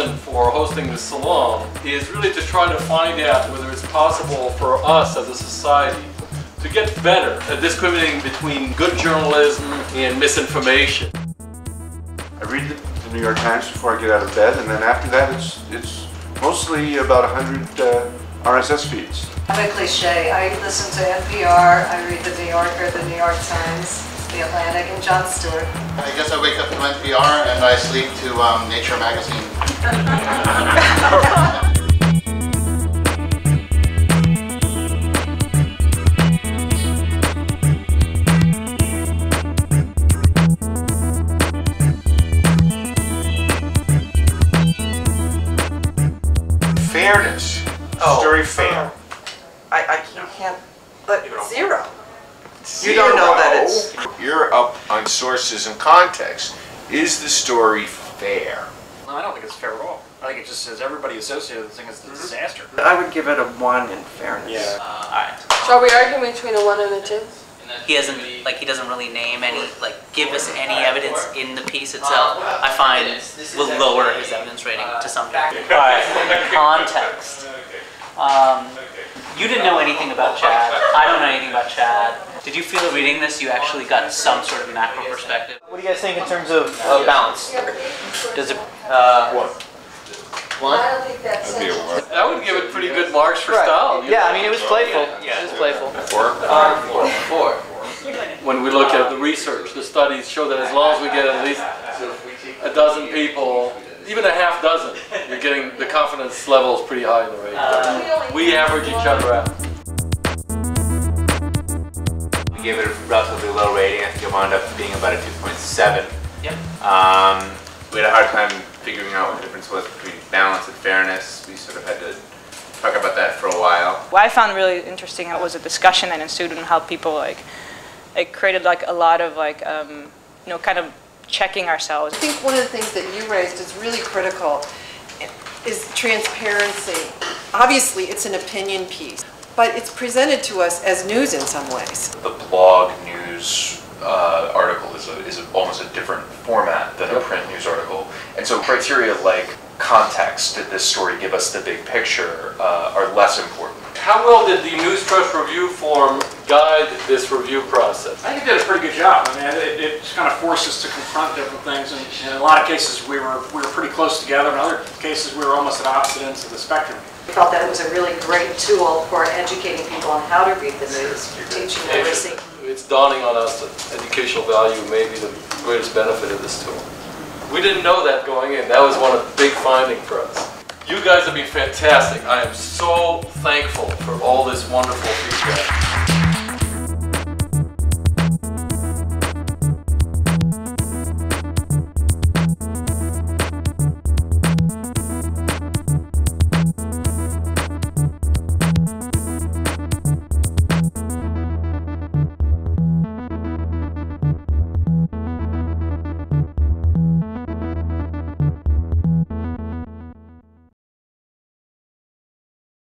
reason for hosting this salon is really to try to find out whether it's possible for us as a society to get better at discriminating between good journalism and misinformation. I read the New York Times before I get out of bed, and then after that it's mostly about 100 RSS feeds. I have a cliche. I listen to NPR, I read The New Yorker, The New York Times, The Atlantic, and Jon Stewart. I guess I wake up to NPR and I sleep to Nature magazine. Fairness. Story fair. I can't, but zero. You don't know that it's... You're up on sources and context. Is the story fair? No, I don't think it's fair at all. I think it just says everybody associated with the thing as a disaster. I would give it a 1 in fairness. Yeah. Alright. So are we arguing between a 1 and a 2? He doesn't really name any, give us any evidence in the piece itself. I find will lower his evidence rating to some degree. Alright, context. You didn't know anything about Chad. I don't know anything about Chad. Did you feel reading this you actually got some sort of macro perspective? What do you guys think in terms of balance? Does it, I don't think that's it. I would give it pretty good marks for style. Yeah, I mean, it was playful. It was playful. 4. When we look at the research, the studies show that as long as we get at least a dozen people, even a half dozen, you're getting the confidence level is pretty high in the rating. We average each other out. We gave it a relatively low rating. I think it wound up being about a 2.7. Yep. We had a hard time figuring out what the difference was between balance and fairness. We sort of had to talk about that for a while. What I found really interesting was a discussion that ensued and how people it created a lot of kind of checking ourselves. I think one of the things that you raised is really critical is transparency. Obviously, it's an opinion piece, but it's presented to us as news in some ways. The blog news article is almost a different format than a print news article, and so criteria like context, did this story give us the big picture, are less important. How well did the NewsTrust review form guide this review process? I think it did a pretty good job. I mean, it just kind of forced us to confront different things, and in a lot of cases we were pretty close together. In other cases we were almost at opposite ends of the spectrum. I felt that it was a really great tool for educating people on how to read the news, teaching literacy. It's dawning on us that educational value may be the greatest benefit of this tool. We didn't know that going in. That was one of the big findings for us. You guys have been fantastic. I am so thankful for all this wonderful feedback.